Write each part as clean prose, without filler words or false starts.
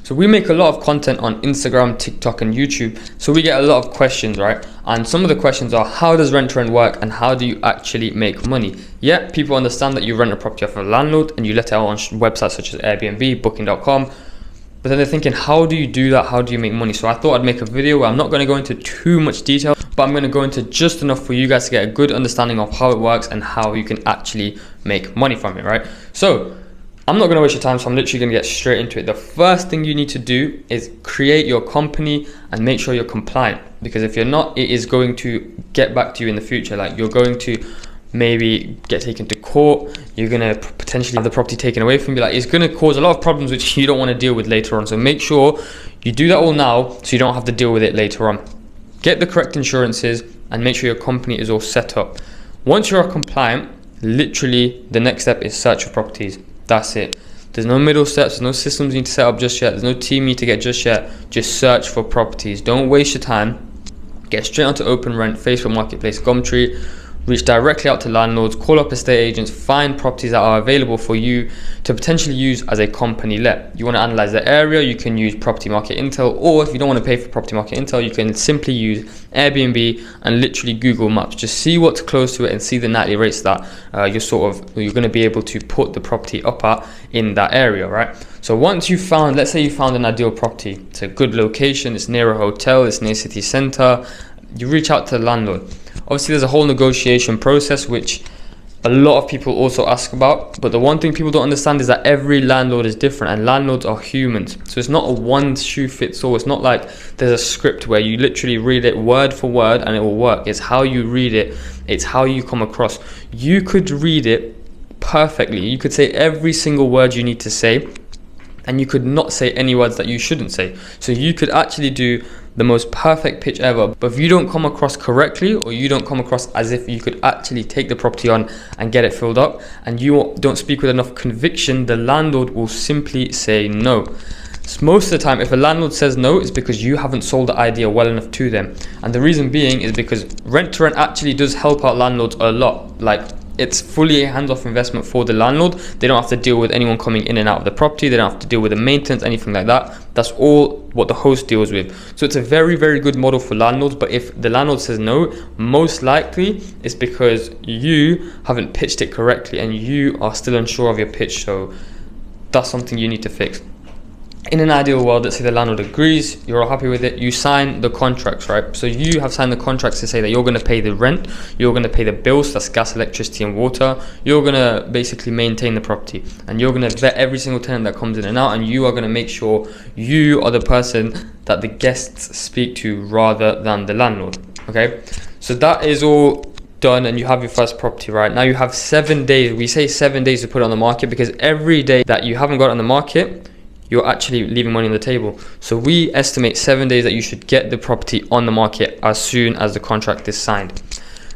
So we make a lot of content on Instagram, TikTok and YouTube. So we get a lot of questions, right? And some of the questions are, how does rent to rent work and how do you actually make money? Yeah, people understand that you rent a property off a landlord and you let it out on websites such as Airbnb, booking.com. But then they're thinking, how do you do that? How do you make money? So I thought I'd make a video where I'm not going to go into too much detail, but I'm going to go into just enough for you guys to get a good understanding of how it works and how you can actually make money from it, right? So I'm not going to waste your time, so I'm literally going to get straight into it. The first thing you need to do is create your company and make sure you're compliant, because if you're not, it is going to get back to you in the future. Like, you're going to maybe get taken to court, you're going to potentially have the property taken away from you. Like, it's going to cause a lot of problems which you don't want to deal with later on. So make sure you do that all now so you don't have to deal with it later on. Get the correct insurances and make sure your company is all set up. Once you're compliant, literally the next step is search for properties. That's it. There's no middle steps, there's no systems you need to set up just yet, there's no team you need to get just yet. Just search for properties. Don't waste your time. Get straight onto Open Rent, Facebook Marketplace, Gumtree. Reach directly out to landlords, call up estate agents, find properties that are available for you to potentially use as a company let. You want to analyze the area, you can use Property Market Intel, or if you don't want to pay for Property Market Intel, you can simply use Airbnb and literally Google Maps. Just see what's close to it and see the nightly rates that you're going to be able to put the property up at in that area, right? So once you found, let's say you found an ideal property, it's a good location, it's near a hotel, it's near city center, you reach out to the landlord. Obviously, there's a whole negotiation process which a lot of people also ask about, but the one thing people don't understand is that every landlord is different and landlords are humans. So it's not a one shoe fits all. It's not like there's a script where you literally read it word for word and it will work. It's how you read it, it's how you come across. You could read it perfectly, you could say every single word you need to say, and you could not say any words that you shouldn't say. So you could actually do the most perfect pitch ever, but if you don't come across correctly, or you don't come across as if you could actually take the property on and get it filled up, and you don't speak with enough conviction, the landlord will simply say no. So most of the time, if a landlord says no, it's because you haven't sold the idea well enough to them. And the reason being is because rent to rent actually does help out landlords a lot. Like, it's fully a hands-off investment for the landlord. They don't have to deal with anyone coming in and out of the property. They don't have to deal with the maintenance, anything like that. That's all what the host deals with. So it's a very, very good model for landlords. But if the landlord says no, most likely it's because you haven't pitched it correctly and you are still unsure of your pitch. So that's something you need to fix. In an ideal world, let's say the landlord agrees, you're all happy with it, you sign the contracts, right? So you have signed the contracts to say that you're going to pay the rent, you're going to pay the bills, that's gas, electricity and water, you're going to basically maintain the property, and you're going to vet every single tenant that comes in and out, and you are going to make sure you are the person that the guests speak to rather than the landlord, okay? So that is all done and you have your first property, right? Now you have 7 days, we say 7 days to put it on the market, because every day that you haven't got it on the market, you're actually leaving money on the table. So we estimate 7 days that you should get the property on the market as soon as the contract is signed.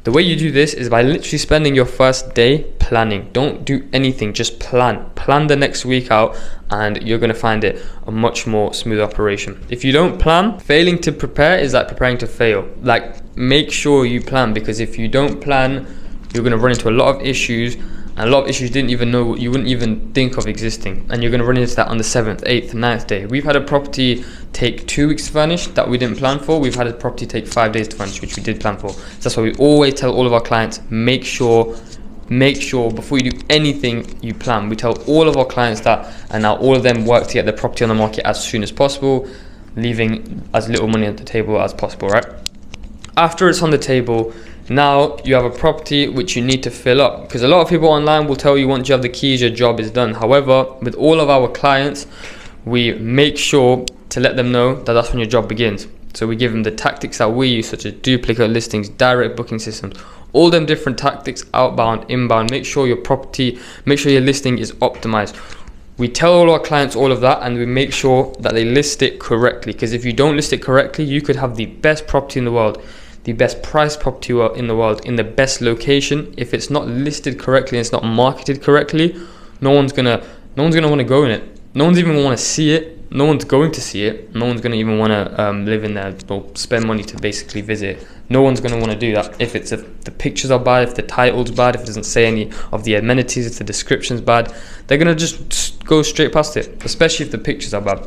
The way you do this is by literally spending your first day planning. Don't do anything, just plan. Plan the next week out and you're going to find it a much more smooth operation. If you don't plan, failing to prepare is like preparing to fail. Like, make sure you plan, because if you don't plan, you're going to run into a lot of issues. And a lot of issues you wouldn't even think of existing, and you're going to run into that on the 7th, 8th, 9th day. We've had a property take 2 weeks to furnish that we didn't plan for. We've had a property take 5 days to furnish, which we did plan for. So that's why we always tell all of our clients, make sure before you do anything you plan. We tell all of our clients that, and now all of them work to get the property on the market as soon as possible, leaving as little money at the table as possible, right? After it's on the table, now you have a property which you need to fill up, because a lot of people online will tell you once you have the keys your job is done. However, with all of our clients, we make sure to let them know that that's when your job begins. So we give them the tactics that we use, such as duplicate listings, direct booking systems, all them different tactics, outbound, inbound. Make sure your listing is optimized. We tell all our clients all of that, and we make sure that they list it correctly, because if you don't list it correctly, you could have the best property in the world, the best price property in the world, in the best location. If it's not listed correctly and it's not marketed correctly, no one's gonna want to go in it. No one's even gonna want to see it. No one's going to see it. No one's gonna even want to live in there or spend money to basically visit it. No one's gonna want to do that. If the pictures are bad, if the title's bad, if it doesn't say any of the amenities, if the description's bad, they're gonna just go straight past it, especially if the pictures are bad.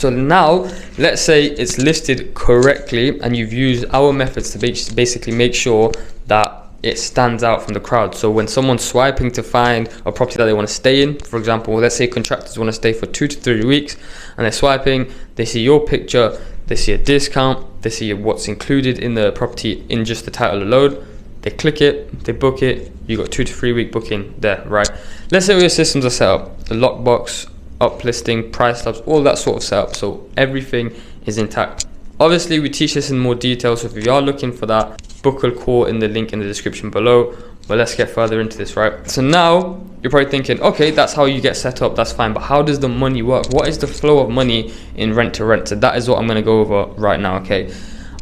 So now, let's say it's listed correctly and you've used our methods to basically make sure that it stands out from the crowd. So when someone's swiping to find a property that they want to stay in, for example, let's say contractors want to stay for 2 to 3 weeks and they're swiping, they see your picture, they see a discount, they see what's included in the property in just the title alone, they click it, they book it, you got 2 to 3 week booking there, right? Let's say all your systems are set up, the lockbox, uplisting, price labs, all that sort of setup, so everything is intact. Obviously we teach this in more detail, so if you are looking for that, book a call in the link in the description below. But let's get further into this, right? So now you're probably thinking, okay, that's how you get set up, that's fine, but how does the money work? What is the flow of money in rent to rent? So that is what I'm going to go over right now, okay?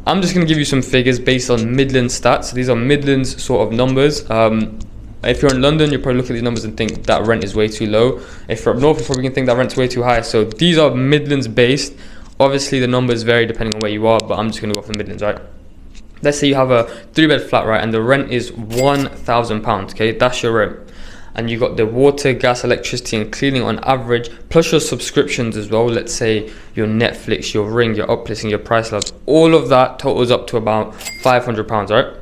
I'm just going to give you some figures based on Midlands stats. So these are Midlands sort of numbers. If you're in London, you probably look at these numbers and think that rent is way too low. If you're up north, you probably can think that rent's way too high. So these are Midlands based. Obviously the numbers vary depending on where you are, but I'm just going to go for the Midlands, right? Let's say you have a 3-bed flat, right, and the rent is £1,000, okay? That's your rent. And you got the water, gas, electricity, and cleaning on average, plus your subscriptions as well. Let's say your Netflix, your Ring, your uplisting, your price labs, all of that totals up to about £500, right?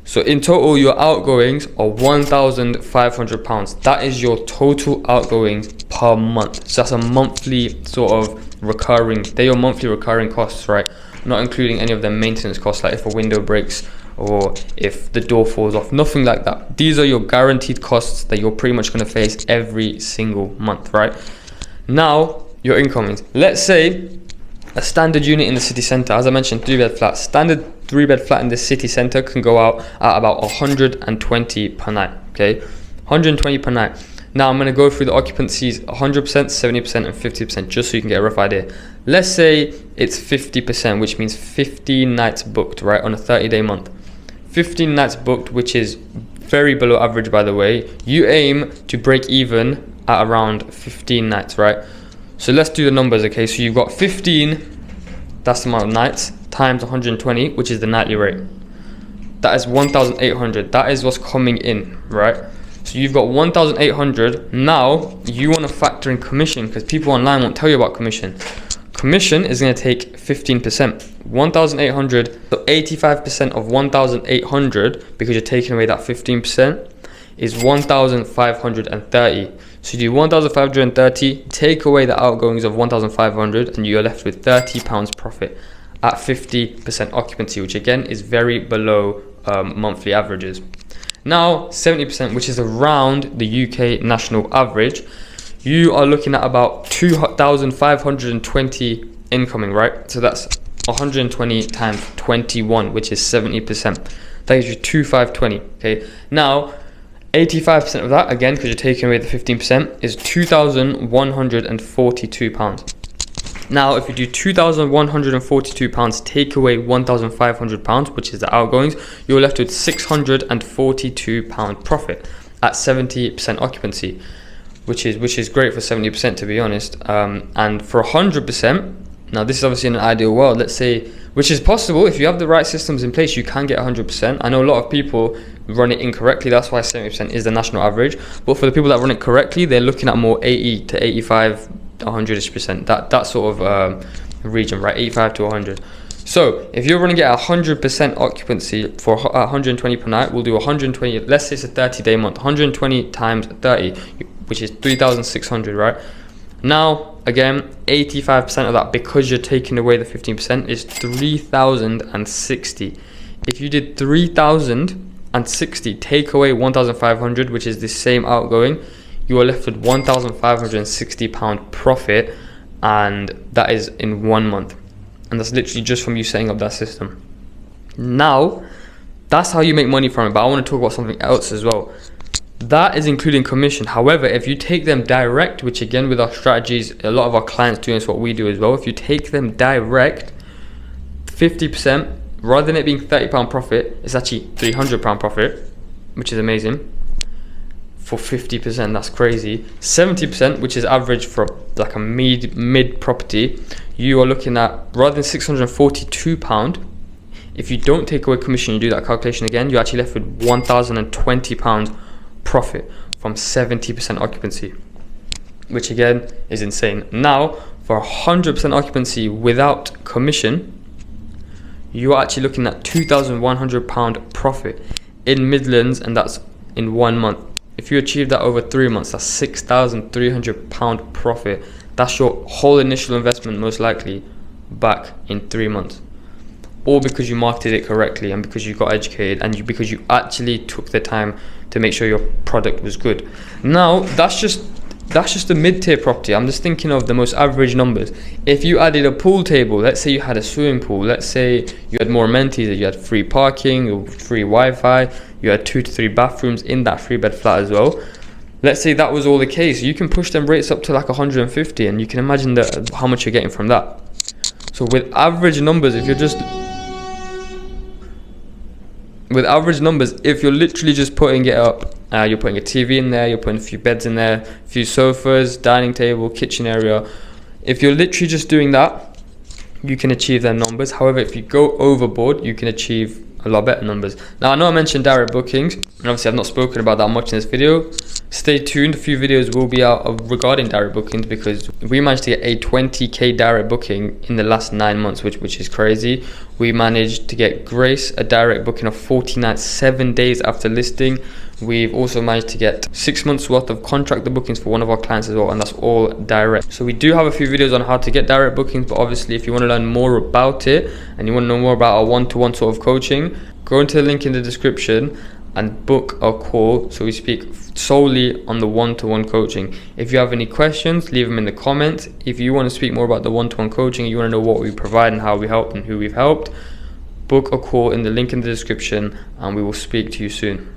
So in total, your outgoings are £1,500. That is your total outgoings per month. So that's a monthly sort of recurring, they're your monthly recurring costs, right? Not including any of the maintenance costs, like if a window breaks or if the door falls off, nothing like that. These are your guaranteed costs that you're pretty much going to face every single month, right? Now, your incomings. Let's say a standard unit in the city centre, as I mentioned, 3-bed flat. Standard 3-bed flat in the city centre can go out at about 120 per night, okay? 120 per night. Now I'm going to go through the occupancies 100%, 70% and 50% just so you can get a rough idea. Let's say it's 50%, which means 15 nights booked, right, on a 30-day month. 15 nights booked, which is very below average, by the way. You aim to break even at around 15 nights, right? So let's do the numbers, okay? So you've got 15, that's the amount of nights, times 120, which is the nightly rate. That is 1,800. That is what's coming in, right? So you've got 1,800. Now you want to factor in commission because people online won't tell you about commission. Commission is going to take 15%. 1,800, so 85% of 1,800, because you're taking away that 15%, is 1,530. So you do 1,530, take away the outgoings of 1,500, and you're left with £30 profit at 50% occupancy, which again is very below monthly averages. Now 70%, which is around the UK national average, you are looking at about 2,520 incoming, right? So that's 120 times 21, which is 70%. That gives you 2,520. Okay. Now 85% of that, again, because you're taking away the 15%, is £2,142. Now, if you do £2,142, take away £1,500, which is the outgoings, you're left with £642 profit at 70% occupancy, which is great for 70%, to be honest. And for 100%, now this is obviously in an ideal world, let's say, which is possible if you have the right systems in place, you can get 100%. I know a lot of people run it incorrectly, that's why 70% is the national average. But for the people that run it correctly, they're looking at more 80 to 85, 100%, that sort of region, right? 85 to 100. So if you're running at 100% occupancy for 120 per night, we'll do 120, let's say it's a 30-day month, 120 times 30, which is 3,600, right? Now, again, 85% of that, because you're taking away the 15%, is 3,060. If you did 3,060, take away 1,500, which is the same outgoing, you are left with £1,560 profit, and that is in 1 month. And that's literally just from you setting up that system. Now, that's how you make money from it, but I want to talk about something else as well. That is including commission. However, if you take them direct, which again with our strategies, a lot of our clients do, it's what we do as well. If you take them direct, 50%, rather than it being £30 profit, it's actually £300 profit, which is amazing. For 50%, that's crazy. 70%, which is average for like a mid property, you are looking at, rather than £642, if you don't take away commission, you do that calculation again, you're actually left with £1,020 profit from 70% occupancy, which again is insane. Now for 100% occupancy without commission, you are actually looking at £2,100 profit in Midlands, and that's in 1 month. If you achieve that over 3 months, that's £6,300 profit. That's your whole initial investment, most likely, back in 3 months. All because you marketed it correctly, and because you got educated, and because you actually took the time to make sure your product was good. Now, that's just a mid-tier property. I'm just thinking of the most average numbers. If you added a pool table, let's say you had a swimming pool, let's say you had more amenities, you had free parking, or free Wi-Fi, you had 2 to 3 bathrooms in that 3-bed flat as well. Let's say that was all the case. You can push them rates up to like 150, and you can imagine how much you're getting from that. So with average numbers, if you're literally just putting it up, you're putting a TV in there, you're putting a few beds in there, a few sofas, dining table, kitchen area. If you're literally just doing that, you can achieve their numbers. However, if you go overboard, you can achieve a lot better numbers. Now, I know I mentioned direct bookings, and obviously I've not spoken about that much in this video. Stay tuned, a few videos will be out regarding direct bookings, because we managed to get a 20k direct booking in the last 9 months, which is crazy. We managed to get Grace a direct booking of 49, 7 days after listing. We've also managed to get 6 months worth of contractor bookings for one of our clients as well, and that's all direct. So we do have a few videos on how to get direct bookings, but obviously if you want to learn more about it and you want to know more about our one-to-one sort of coaching, go into the link in the description and book a call, so we speak solely on the one-to-one coaching. If you have any questions, leave them in the comments. If you want to speak more about the one-to-one coaching, you want to know what we provide and how we help and who we've helped, book a call in the link in the description, and we will speak to you soon.